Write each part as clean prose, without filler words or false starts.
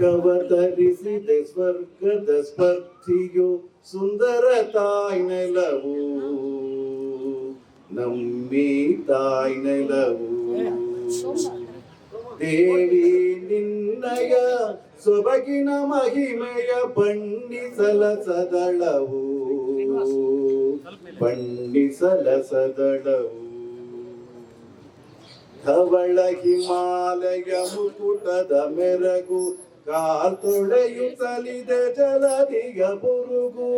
ಕವತರಿಸಿದೆ ಸ್ವರ್ಗದ ಸ್ಪರ್ಧಿಯು ಸುಂದರ ತಾಯ್ ನೆಲವು ನಮ್ಮಿ ತಾಯ್ ನೆಲವು ದೇವಿ ನಿನ್ನಯ ಸೊಬಗಿನ ಮಹಿಮೆಯ ಬಣ್ಣಿಸಲ ಸದಳವು ಬಣ್ಣಿಸಲ ಸದಳವು ಧವಳ ಹಿಮಾಲಯ ಮುಕುಟದ ಮೆರಗು ಕಾಲ್ತೊಳೆಯುತ್ತಲಿದೆ ಜಲದಿಯ ಬುರುಗು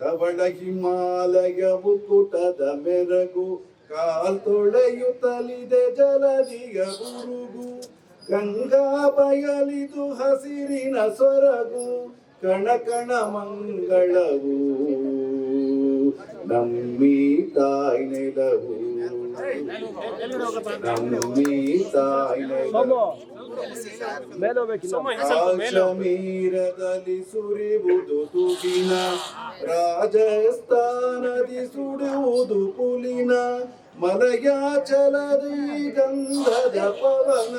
ಧವಳ ಹಿಮಾಲಯ ಮುಕುಟದ ಮೆರಗು ಕಾಲ್ತೊಳೆಯುತ್ತಲಿದೆ ಜಲದಿಯ ಬುರುಗು ಗಂಗಾ ಬಯಲಿದು ಹಸಿರಿನ ಸೊರಗು ಕಣಕಣ ಮಂಗಳವು ನಮ್ಮಿ ತಾಯ್ ನೆಲವು ನಮ್ಮಿ ತಾಯ್ ನೆಲವು ಕಾಶ್ಮೀರದಲ್ಲಿ ಸುರಿಯುವುದು ತುಗಿನ ರಾಜಸ್ಥಾನದಿ ಸುಡುವುದು ಪುಲಿನ ಮಲಯಾಚಲದಿ ಗಂಧದ ಪವನ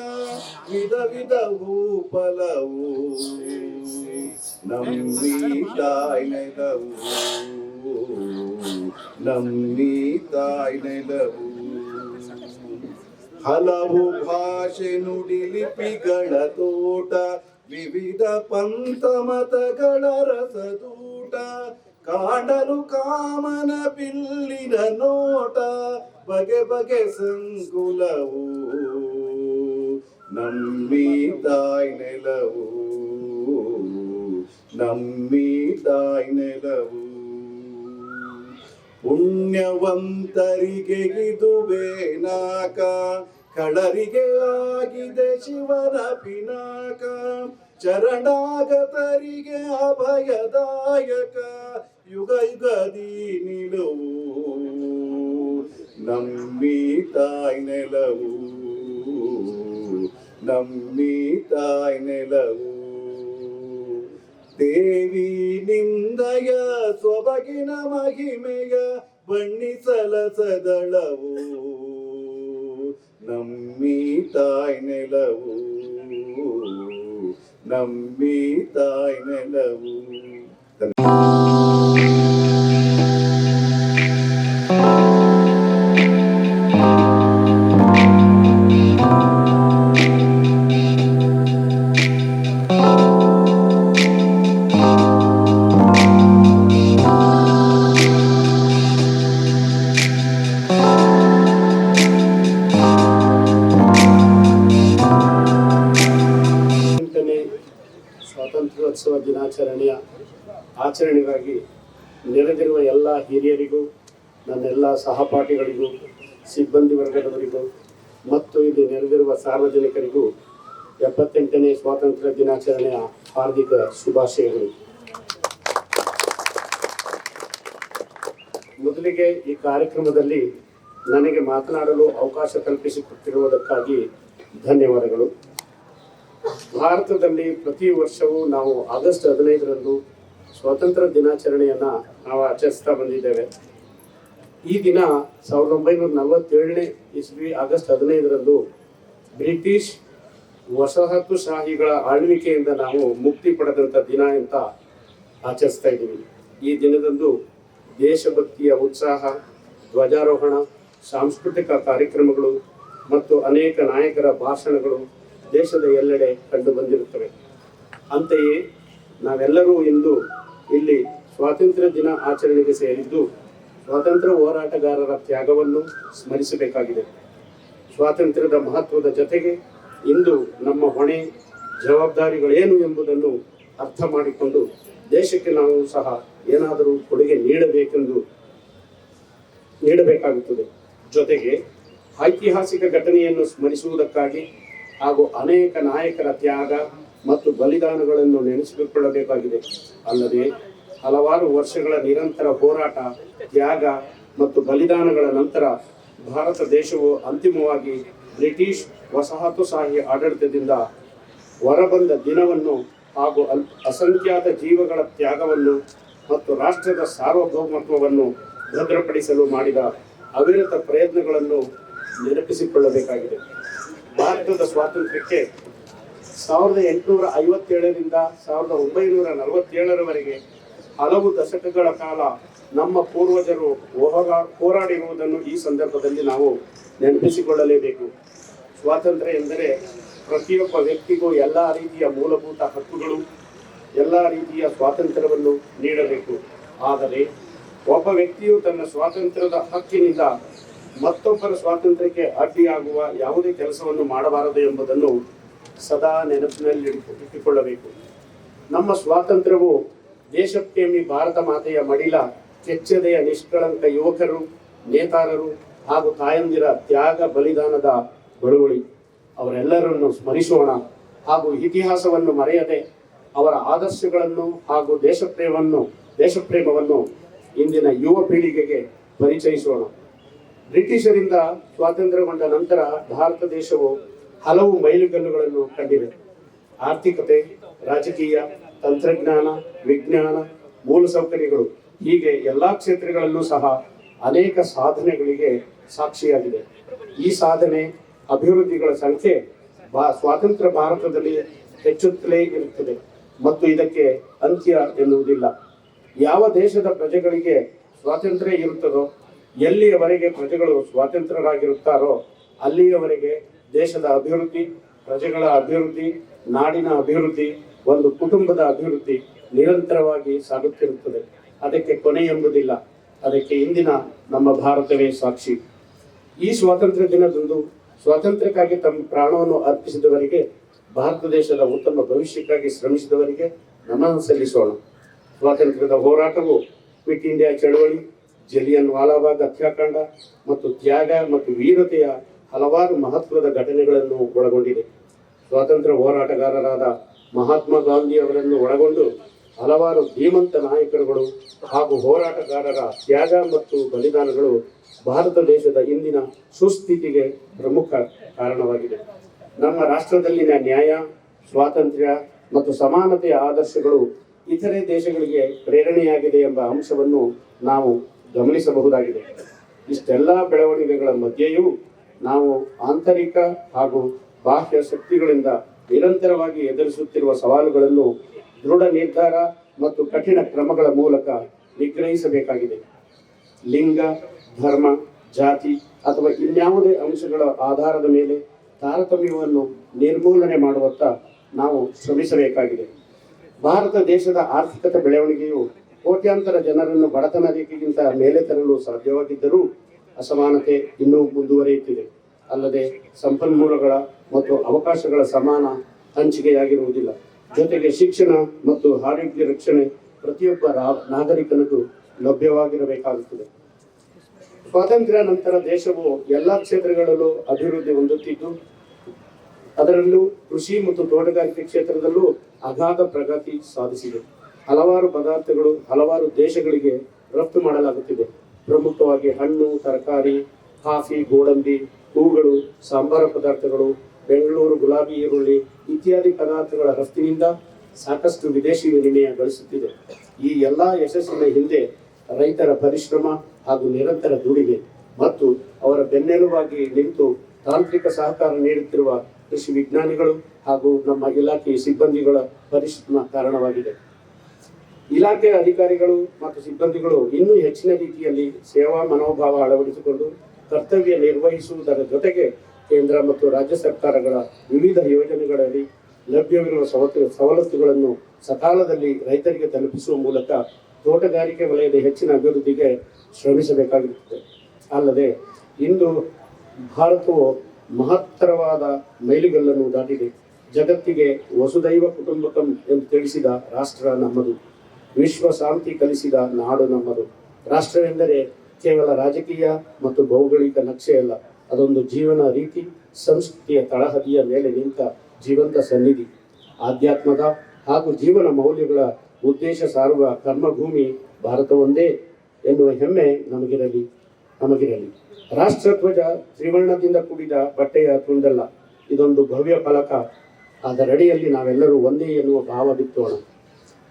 ವಿಧ ವಿಧ ಭೂಫಲವು ನಮ್ಮಿ ತಾಯ್ ನೆಲವು ನಮ್ಮಿ ತಾಯ್ ನೆಲವು ಹಲವು ಭಾಷೆ ನುಡಿ ಲಿಪಿಗಳ ತೋಟ ವಿವಿಧ ಪಂಥ ಮತಗಳ ರಸದೂಟ ಕಾಣಲು ಕಾಮನ ಬಿಲ್ಲಿನ ನೋಟ ಬಗೆ ಬಗೆ ಸಂಕುಲವು ನಮ್ಮಿ ತಾಯ್ ನೆಲವು ನಮ್ಮಿ ತಾಯ್ ನೆಲವು ಪುಣ್ಯವಂತರಿಗೆ ಇದುವೇ ನಾಕ ಕಳರಿಗೆ ಆಗಿದೆ ಶಿವನ ಪಿನಾಕ ಚರಣಾಗತರಿಗೆ ಅಭಯದಾಯಕ ಯುಗ ಯುಗದಿ ನಿಲುವು ನಮ್ಮಿ ತಾಯ್ ನೆಲವು ನಮ್ಮಿ ತಾಯ್ ನೆಲವು ದೇವಿ ನಿಂದಯ ಸೊಬಗಿನ ಮಹಿಮೆಯ ಬಣ್ಣಿಸಲ ಸದಳವು ನಮ್ಮಿ ತಾಯ್ ನೆಲವು ನಮ್ಮಿ ತಾಯ್ ನೆಲವು ಸ್ವಾತಂತ್ರ್ಯೋತ್ಸವ ದಿನಾಚರಣೆಯ ಆಚರಣೆಗಾಗಿ ನೆರೆದಿರುವ ಎಲ್ಲ ಹಿರಿಯರಿಗೂ ನನ್ನೆಲ್ಲ ಸಹಪಾಠಿಗಳಿಗೂ ಸಿಬ್ಬಂದಿ ವರ್ಗದವರಿಗೂ ಮತ್ತು ಇಲ್ಲಿ ನೆರೆದಿರುವ ಸಾರ್ವಜನಿಕರಿಗೂ 78ನೇ ಸ್ವಾತಂತ್ರ್ಯ ದಿನಾಚರಣೆಯ ಹಾರ್ದಿಕ ಶುಭಾಶಯಗಳು. ಮೊದಲಿಗೆ ಈ ಕಾರ್ಯಕ್ರಮದಲ್ಲಿ ನನಗೆ ಮಾತನಾಡಲು ಅವಕಾಶ ಕಲ್ಪಿಸಿಕೊಟ್ಟಿರುವುದಕ್ಕಾಗಿ ಧನ್ಯವಾದಗಳು. ಭಾರತದಲ್ಲಿ ಪ್ರತಿ ವರ್ಷವೂ ನಾವು ಆಗಸ್ಟ್ 15ರಂದು ಸ್ವಾತಂತ್ರ್ಯ ದಿನಾಚರಣೆಯನ್ನು ನಾವು ಆಚರಿಸ್ತಾ ಬಂದಿದ್ದೇವೆ. ಈ ದಿನ 1947ನೇ ಇಸ್ವಿ ಆಗಸ್ಟ್ 15ರಂದು ಬ್ರಿಟಿಷ್ ವಸಾಹತುಶಾಹಿಗಳ ಆಳ್ವಿಕೆಯಿಂದ ನಾವು ಮುಕ್ತಿ ಪಡೆದಂಥ ದಿನ ಅಂತ ಆಚರಿಸ್ತಾ ಇದ್ದೀವಿ. ಈ ದಿನದಂದು ದೇಶಭಕ್ತಿಯ ಉತ್ಸಾಹ, ಧ್ವಜಾರೋಹಣ, ಸಾಂಸ್ಕೃತಿಕ ಕಾರ್ಯಕ್ರಮಗಳು ಮತ್ತು ಅನೇಕ ನಾಯಕರ ಭಾಷಣಗಳು ದೇಶದ ಎಲ್ಲೆಡೆ ಕಂಡು ಬಂದಿರುತ್ತವೆ. ಅಂತೆಯೇ ನಾವೆಲ್ಲರೂ ಇಂದು ಇಲ್ಲಿ ಸ್ವಾತಂತ್ರ್ಯ ದಿನ ಆಚರಣೆಗೆ ಸೇರಿದ್ದು ಸ್ವಾತಂತ್ರ್ಯ ಹೋರಾಟಗಾರರ ತ್ಯಾಗವನ್ನು ಸ್ಮರಿಸಬೇಕಾಗಿದೆ. ಸ್ವಾತಂತ್ರ್ಯದ ಮಹತ್ವದ ಜೊತೆಗೆ ಇಂದು ನಮ್ಮ ಹೊಣೆ ಜವಾಬ್ದಾರಿಗಳೇನು ಎಂಬುದನ್ನು ಅರ್ಥ ಮಾಡಿಕೊಂಡು ದೇಶಕ್ಕೆ ನಾವು ಸಹ ಏನಾದರೂ ಕೊಡುಗೆ ನೀಡಬೇಕಾಗುತ್ತದೆ. ಜೊತೆಗೆ ಐತಿಹಾಸಿಕ ಘಟನೆಯನ್ನು ಸ್ಮರಿಸುವುದಕ್ಕಾಗಿ ಹಾಗೂ ಅನೇಕ ನಾಯಕರ ತ್ಯಾಗ ಮತ್ತು ಬಲಿದಾನಗಳನ್ನು ನೆನೆಸಿಕೊಳ್ಳಬೇಕಾಗಿದೆ. ಅಲ್ಲದೆ ಹಲವಾರು ವರ್ಷಗಳ ನಿರಂತರ ಹೋರಾಟ, ತ್ಯಾಗ ಮತ್ತು ಬಲಿದಾನಗಳ ನಂತರ ಭಾರತ ದೇಶವು ಅಂತಿಮವಾಗಿ ಬ್ರಿಟಿಷ್ ವಸಾಹತುಶಾಹಿ ಆಡಳಿತದಿಂದ ಹೊರಬಂದ ದಿನವನ್ನು ಹಾಗೂ ಅಸಂಖ್ಯಾತ ಜೀವಗಳ ತ್ಯಾಗವನ್ನು ಮತ್ತು ರಾಷ್ಟ್ರದ ಸಾರ್ವಭೌಮತ್ವವನ್ನು ಭದ್ರಪಡಿಸಲು ಮಾಡಿದ ಅವಿರತ ಪ್ರಯತ್ನಗಳನ್ನು ನೆನಪಿಸಿಕೊಳ್ಳಬೇಕಾಗಿದೆ. ಭಾರತದ ಸ್ವಾತಂತ್ರ್ಯಕ್ಕೆ 1857ರಿಂದ 1947ರವರೆಗೆ ಹಲವು ದಶಕಗಳ ಕಾಲ ನಮ್ಮ ಪೂರ್ವಜರು ಹೋರಾಡಿರುವುದನ್ನು ಈ ಸಂದರ್ಭದಲ್ಲಿ ನಾವು ನೆನಪಿಸಿಕೊಳ್ಳಲೇಬೇಕು. ಸ್ವಾತಂತ್ರ್ಯ ಎಂದರೆ ಪ್ರತಿಯೊಬ್ಬ ವ್ಯಕ್ತಿಗೂ ಎಲ್ಲ ರೀತಿಯ ಮೂಲಭೂತ ಹಕ್ಕುಗಳು, ಎಲ್ಲ ರೀತಿಯ ಸ್ವಾತಂತ್ರ್ಯವನ್ನು ನೀಡಬೇಕು. ಆದರೆ ಒಬ್ಬ ವ್ಯಕ್ತಿಯು ತನ್ನ ಸ್ವಾತಂತ್ರ್ಯದ ಹಕ್ಕಿನಿಂದ ಮತ್ತೊಬ್ಬರ ಸ್ವಾತಂತ್ರ್ಯಕ್ಕೆ ಅಡ್ಡಿಯಾಗುವ ಯಾವುದೇ ಕೆಲಸವನ್ನು ಮಾಡಬಾರದು ಎಂಬುದನ್ನು ಸದಾ ನೆನಪಿನಲ್ಲಿ ಇಟ್ಟುಕೊಳ್ಳಬೇಕು. ನಮ್ಮ ಸ್ವಾತಂತ್ರ್ಯವು ದೇಶಪ್ರೇಮಿ ಭಾರತ ಮಾತೆಯ ಮಡಿಲ ಕೆಚ್ಚದೆಯ ನಿಷ್ಕಳಂಕ ಯುವಕರು, ನೇತಾರರು ಹಾಗೂ ತಾಯಂದಿರ ತ್ಯಾಗ ಬಲಿದಾನದ ಬಳುವಳಿ. ಅವರೆಲ್ಲರನ್ನು ಸ್ಮರಿಸೋಣ ಹಾಗೂ ಇತಿಹಾಸವನ್ನು ಮರೆಯದೆ ಅವರ ಆದರ್ಶಗಳನ್ನು ಹಾಗೂ ದೇಶಪ್ರೇಮವನ್ನು ಇಂದಿನ ಯುವ ಪೀಳಿಗೆಗೆ ಪರಿಚಯಿಸೋಣ. ಬ್ರಿಟಿಷರಿಂದ ಸ್ವಾತಂತ್ರ್ಯಗೊಂಡ ನಂತರ ಭಾರತ ದೇಶವು ಹಲವು ಮೈಲುಗಲ್ಲುಗಳನ್ನು ಕಂಡಿದೆ. ಆರ್ಥಿಕತೆ, ರಾಜಕೀಯ, ತಂತ್ರಜ್ಞಾನ, ವಿಜ್ಞಾನ, ಮೂಲಸೌಕರ್ಯಗಳು ಹೀಗೆ ಎಲ್ಲ ಕ್ಷೇತ್ರಗಳಲ್ಲೂ ಸಹ ಅನೇಕ ಸಾಧನೆಗಳಿಗೆ ಸಾಕ್ಷಿಯಾಗಿದೆ. ಈ ಸಾಧನೆ, ಅಭಿವೃದ್ಧಿಗಳ ಸಂಖ್ಯೆ ಸ್ವಾತಂತ್ರ್ಯ ಭಾರತದಲ್ಲಿ ಹೆಚ್ಚುತ್ತಲೇ ಇರುತ್ತದೆ ಮತ್ತು ಇದಕ್ಕೆ ಅಂತ್ಯ ಎನ್ನುವುದಿಲ್ಲ. ಯಾವ ದೇಶದ ಪ್ರಜೆಗಳಿಗೆ ಸ್ವಾತಂತ್ರ್ಯ ಇರುತ್ತದೋ, ಎಲ್ಲಿಯವರೆಗೆ ಪ್ರಜೆಗಳು ಸ್ವಾತಂತ್ರ್ಯರಾಗಿರುತ್ತಾರೋ ಅಲ್ಲಿಯವರೆಗೆ ದೇಶದ ಅಭಿವೃದ್ಧಿ, ಪ್ರಜೆಗಳ ಅಭಿವೃದ್ಧಿ, ನಾಡಿನ ಅಭಿವೃದ್ಧಿ, ಒಂದು ಕುಟುಂಬದ ಅಭಿವೃದ್ಧಿ ನಿರಂತರವಾಗಿ ಸಾಗುತ್ತಿರುತ್ತದೆ. ಅದಕ್ಕೆ ಕೊನೆ ಎಂಬುದಿಲ್ಲ. ಅದಕ್ಕೆ ಇಂದಿನ ನಮ್ಮ ಭಾರತವೇ ಸಾಕ್ಷಿ. ಈ ಸ್ವಾತಂತ್ರ್ಯ ದಿನದಂದು ಸ್ವಾತಂತ್ರ್ಯಕ್ಕಾಗಿ ತಮ್ಮ ಪ್ರಾಣವನ್ನು ಅರ್ಪಿಸಿದವರಿಗೆ, ಭಾರತ ದೇಶದ ಉತ್ತಮ ಭವಿಷ್ಯಕ್ಕಾಗಿ ಶ್ರಮಿಸಿದವರಿಗೆ ನಮನ ಸಲ್ಲಿಸೋಣ. ಸ್ವಾತಂತ್ರ್ಯದ ಹೋರಾಟವು ಕ್ವಿಟ್ ಇಂಡಿಯಾ ಚಳವಳಿ, ಜಲಿಯನ್ ವಾಲಾಬಾಗ್ ಹತ್ಯಾಕಾಂಡ ಮತ್ತು ತ್ಯಾಗ ಮತ್ತು ವೀರತೆಯ ಹಲವಾರು ಮಹತ್ವದ ಘಟನೆಗಳನ್ನು ಒಳಗೊಂಡಿದೆ. ಸ್ವಾತಂತ್ರ್ಯ ಹೋರಾಟಗಾರರಾದ ಮಹಾತ್ಮ ಗಾಂಧಿ ಅವರನ್ನು ಒಳಗೊಂಡು ಹಲವಾರು ಧೀಮಂತ ನಾಯಕರುಗಳು ಹಾಗೂ ಹೋರಾಟಗಾರರ ತ್ಯಾಗ ಮತ್ತು ಬಲಿದಾನಗಳು ಭಾರತ ದೇಶದ ಇಂದಿನ ಸುಸ್ಥಿತಿಗೆ ಪ್ರಮುಖ ಕಾರಣವಾಗಿದೆ. ನಮ್ಮ ರಾಷ್ಟ್ರದಲ್ಲಿನ ನ್ಯಾಯ, ಸ್ವಾತಂತ್ರ್ಯ ಮತ್ತು ಸಮಾನತೆಯ ಆದರ್ಶಗಳು ಇತರೆ ದೇಶಗಳಿಗೆ ಪ್ರೇರಣೆಯಾಗಿದೆ ಎಂಬ ಅಂಶವನ್ನು ನಾವು ಗಮನಿಸಬಹುದಾಗಿದೆ. ಇಷ್ಟೆಲ್ಲ ಬೆಳವಣಿಗೆಗಳ ಮಧ್ಯೆಯೂ ನಾವು ಆಂತರಿಕ ಹಾಗೂ ಬಾಹ್ಯ ಶಕ್ತಿಗಳಿಂದ ನಿರಂತರವಾಗಿ ಎದುರಿಸುತ್ತಿರುವ ಸವಾಲುಗಳನ್ನು ದೃಢ ನಿರ್ಧಾರ ಮತ್ತು ಕಠಿಣ ಕ್ರಮಗಳ ಮೂಲಕ ನಿಗ್ರಹಿಸಬೇಕಾಗಿದೆ. ಲಿಂಗ, ಧರ್ಮ, ಜಾತಿ ಅಥವಾ ಇನ್ಯಾವುದೇ ಅಂಶಗಳ ಆಧಾರದ ಮೇಲೆ ತಾರತಮ್ಯವನ್ನು ನಿರ್ಮೂಲನೆ ಮಾಡುವತ್ತ ನಾವು ಶ್ರಮಿಸಬೇಕಾಗಿದೆ. ಭಾರತ ದೇಶದ ಆರ್ಥಿಕತೆ ಬೆಳವಣಿಗೆಯು ಕೋಟ್ಯಾಂತರ ಜನರನ್ನು ಬಡತನ ರೇಖೆಗಿಂತ ಮೇಲೆ ತರಲು ಸಾಧ್ಯವಾಗಿದ್ದರೂ ಅಸಮಾನತೆ ಇನ್ನೂ ಮುಂದುವರಿಯುತ್ತಿದೆ. ಅಲ್ಲದೆ ಸಂಪನ್ಮೂಲಗಳ ಮತ್ತು ಅವಕಾಶಗಳ ಸಮಾನ ಹಂಚಿಕೆಯಾಗಿರುವುದಿಲ್ಲ. ಜೊತೆಗೆ ಶಿಕ್ಷಣ ಮತ್ತು ಆರೋಗ್ಯ ರಕ್ಷಣೆ ಪ್ರತಿಯೊಬ್ಬ ನಾಗರಿಕನಿಗೂ ಲಭ್ಯವಾಗಿರಬೇಕಾಗುತ್ತದೆ. ಸ್ವಾತಂತ್ರ್ಯ ನಂತರ ದೇಶವು ಎಲ್ಲ ಕ್ಷೇತ್ರಗಳಲ್ಲೂ ಅಭಿವೃದ್ಧಿ ಹೊಂದುತ್ತಿದ್ದು, ಅದರಲ್ಲೂ ಕೃಷಿ ಮತ್ತು ತೋಟಗಾರಿಕೆ ಕ್ಷೇತ್ರದಲ್ಲೂ ಅಗಾಧ ಪ್ರಗತಿ ಸಾಧಿಸಿದೆ. ಹಲವಾರು ಪದಾರ್ಥಗಳು ಹಲವಾರು ದೇಶಗಳಿಗೆ ರಫ್ತು ಮಾಡಲಾಗುತ್ತಿದೆ. ಪ್ರಮುಖವಾಗಿ ಹಣ್ಣು, ತರಕಾರಿ, ಕಾಫಿ, ಗೋಡಂಬಿ, ಹೂಗಳು, ಸಾಂಬಾರ ಪದಾರ್ಥಗಳು, ಬೆಂಗಳೂರು ಗುಲಾಬಿ ಈರುಳ್ಳಿ ಇತ್ಯಾದಿ ಪದಾರ್ಥಗಳ ರಫ್ತಿನಿಂದ ಸಾಕಷ್ಟು ವಿದೇಶಿ ವಿನಿಮಯ ಗಳಿಸುತ್ತಿದೆ. ಈ ಎಲ್ಲ ಯಶಸ್ಸಿನ ಹಿಂದೆ ರೈತರ ಪರಿಶ್ರಮ ಹಾಗೂ ನಿರಂತರ ದುಡಿಮೆ ಮತ್ತು ಅವರ ಬೆನ್ನೆಲುಬಾಗಿ ನಿಂತು ತಾಂತ್ರಿಕ ಸಹಕಾರ ನೀಡುತ್ತಿರುವ ಕೃಷಿ ವಿಜ್ಞಾನಿಗಳು ಹಾಗೂ ನಮ್ಮ ಇಲಾಖೆಯ ಸಿಬ್ಬಂದಿಗಳ ಪರಿಶ್ರಮ ಕಾರಣವಾಗಿದೆ. ಇಲಾಖೆಯ ಅಧಿಕಾರಿಗಳು ಮತ್ತು ಸಿಬ್ಬಂದಿಗಳು ಇನ್ನೂ ಹೆಚ್ಚಿನ ರೀತಿಯಲ್ಲಿ ಸೇವಾ ಮನೋಭಾವ ಅಳವಡಿಸಿಕೊಂಡು ಕರ್ತವ್ಯ ನಿರ್ವಹಿಸುವುದರ ಜೊತೆಗೆ ಕೇಂದ್ರ ಮತ್ತು ರಾಜ್ಯ ಸರ್ಕಾರಗಳ ವಿವಿಧ ಯೋಜನೆಗಳಲ್ಲಿ ಲಭ್ಯವಿರುವ ಸವಲತ್ತುಗಳನ್ನು ಸಕಾಲದಲ್ಲಿ ರೈತರಿಗೆ ತಲುಪಿಸುವ ಮೂಲಕ ತೋಟಗಾರಿಕೆ ವಲಯದ ಹೆಚ್ಚಿನ ಅಭಿವೃದ್ಧಿಗೆ ಶ್ರಮಿಸಬೇಕಾಗಿರುತ್ತದೆ. ಅಲ್ಲದೆ ಇಂದು ಭಾರತವು ಮಹತ್ತರವಾದ ಮೈಲಿಗಲ್ಲನ್ನು ದಾಟಿದೆ. ಜಗತ್ತಿಗೆ ವಸುದೈವ ಕುಟುಂಬಕಂ ಎಂದು ತಿಳಿಸಿದ ರಾಷ್ಟ್ರ ನಮ್ಮದು. ವಿಶ್ವ ಶಾಂತಿ ಕಲಿಸಿದ ನಾಡು ನಮ್ಮದು. ರಾಷ್ಟ್ರವೆಂದರೆ ಕೇವಲ ರಾಜಕೀಯ ಮತ್ತು ಭೌಗೋಳಿಕ ನಕ್ಷೆಯಲ್ಲ, ಅದೊಂದು ಜೀವನ ರೀತಿ, ಸಂಸ್ಕೃತಿಯ ತಳಹದಿಯ ಮೇಲೆ ನಿಂತ ಜೀವಂತ ಸನ್ನಿಧಿ. ಆಧ್ಯಾತ್ಮದ ಹಾಗೂ ಜೀವನ ಮೌಲ್ಯಗಳ ಉದ್ದೇಶ ಸಾರುವ ಕರ್ಮಭೂಮಿ ಭಾರತವೊಂದೇ ಎನ್ನುವ ಹೆಮ್ಮೆ ನಮಗಿರಲಿ. ರಾಷ್ಟ್ರಧ್ವಜ ತ್ರಿವರ್ಣದಿಂದ ಕೂಡಿದ ಬಟ್ಟೆಯ ತುಂಡಲ್ಲ, ಇದೊಂದು ಭವ್ಯ ಫಲಕ. ಅದರಡಿಯಲ್ಲಿ ನಾವೆಲ್ಲರೂ ಒಂದೇ ಎನ್ನುವ ಭಾವ ಬಿತ್ತೋಣ.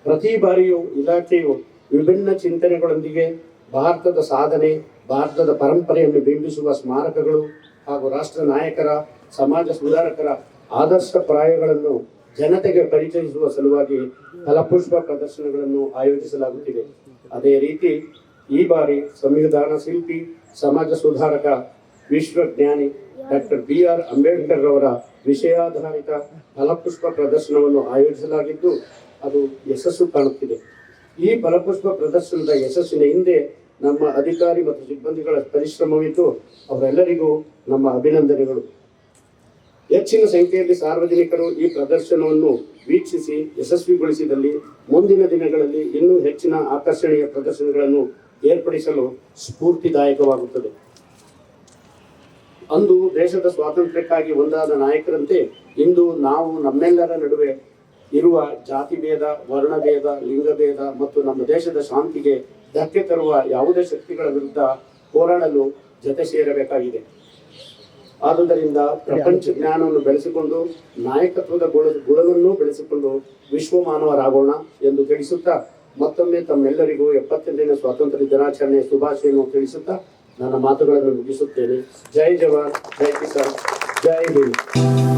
ಪ್ರತಿ ಬಾರಿಯೂ ಇಲಾಖೆಯು ವಿಭಿನ್ನ ಚಿಂತನೆಗಳೊಂದಿಗೆ ಭಾರತದ ಸಾಧನೆ, ಭಾರತದ ಪರಂಪರೆಯನ್ನು ಬಿಂಬಿಸುವ ಸ್ಮಾರಕಗಳು ಹಾಗೂ ರಾಷ್ಟ್ರ ನಾಯಕರ, ಸಮಾಜ ಸುಧಾರಕರ ಆದರ್ಶ ಪ್ರಾಯಗಳನ್ನು ಜನತೆಗೆ ಪರಿಚಯಿಸುವ ಸಲುವಾಗಿ ಫಲಪುಷ್ಪ ಪ್ರದರ್ಶನಗಳನ್ನು ಆಯೋಜಿಸಲಾಗುತ್ತಿದೆ. ಅದೇ ರೀತಿ ಈ ಬಾರಿ ಸಂವಿಧಾನ ಶಿಲ್ಪಿ, ಸಮಾಜ ಸುಧಾರಕ, ವಿಶ್ವಜ್ಞಾನಿ ಡಾಕ್ಟರ್ BR ಅಂಬೇಡ್ಕರ್ ಅವರ ವಿಷಯಾಧಾರಿತ ಫಲಪುಷ್ಪ ಪ್ರದರ್ಶನವನ್ನು ಆಯೋಜಿಸಲಾಗಿದ್ದು ಅದು ಯಶಸ್ಸು ಕಾಣುತ್ತಿದೆ. ಈ ಫಲಪುಷ್ಪ ಪ್ರದರ್ಶನದ ಯಶಸ್ಸಿನ ಹಿಂದೆ ನಮ್ಮ ಅಧಿಕಾರಿ ಮತ್ತು ಸಿಬ್ಬಂದಿಗಳ ಪರಿಶ್ರಮವಿದ್ದು ಅವರೆಲ್ಲರಿಗೂ ನಮ್ಮ ಅಭಿನಂದನೆಗಳು. ಹೆಚ್ಚಿನ ಸಂಖ್ಯೆಯಲ್ಲಿ ಸಾರ್ವಜನಿಕರು ಈ ಪ್ರದರ್ಶನವನ್ನು ವೀಕ್ಷಿಸಿ ಯಶಸ್ವಿಗೊಳಿಸಿದಲ್ಲಿ ಮುಂದಿನ ದಿನಗಳಲ್ಲಿ ಇನ್ನೂ ಹೆಚ್ಚಿನ ಆಕರ್ಷಣೀಯ ಪ್ರದರ್ಶನಗಳನ್ನು ಏರ್ಪಡಿಸಲು ಸ್ಫೂರ್ತಿದಾಯಕವಾಗುತ್ತದೆ. ಅಂದು ದೇಶದ ಸ್ವಾತಂತ್ರ್ಯಕ್ಕಾಗಿ ಒಂದಾದ ನಾಯಕರಂತೆ ಇಂದು ನಾವು ನಮ್ಮೆಲ್ಲರ ನಡುವೆ ಇರುವ ಜಾತಿಭೇದ, ವರ್ಣಭೇದ, ಲಿಂಗಭೇದ ಮತ್ತು ನಮ್ಮ ದೇಶದ ಶಾಂತಿಗೆ ಧಕ್ಕೆ ತರುವ ಯಾವುದೇ ಶಕ್ತಿಗಳ ವಿರುದ್ಧ ಹೋರಾಡಲು ಜೊತೆ ಸೇರಬೇಕಾಗಿದೆ. ಆದುದರಿಂದ ಪ್ರಪಂಚ ಜ್ಞಾನವನ್ನು ಬೆಳೆಸಿಕೊಂಡು ನಾಯಕತ್ವದ ಗುಣವನ್ನು ಬೆಳೆಸಿಕೊಂಡು ವಿಶ್ವ ಮಾನವರಾಗೋಣ ಎಂದು ತಿಳಿಸುತ್ತಾ ಮತ್ತೊಮ್ಮೆ ತಮ್ಮೆಲ್ಲರಿಗೂ 78ನೇ ಸ್ವಾತಂತ್ರ್ಯ ದಿನಾಚರಣೆಯ ಶುಭಾಶಯವನ್ನು ತಿಳಿಸುತ್ತಾ ನನ್ನ ಮಾತುಗಳನ್ನು ಮುಗಿಸುತ್ತೇನೆ. ಜೈ ಜವಾನ್, ಜೈ ಕಿಸಾನ್, ಜೈ ಹಿಂದ್.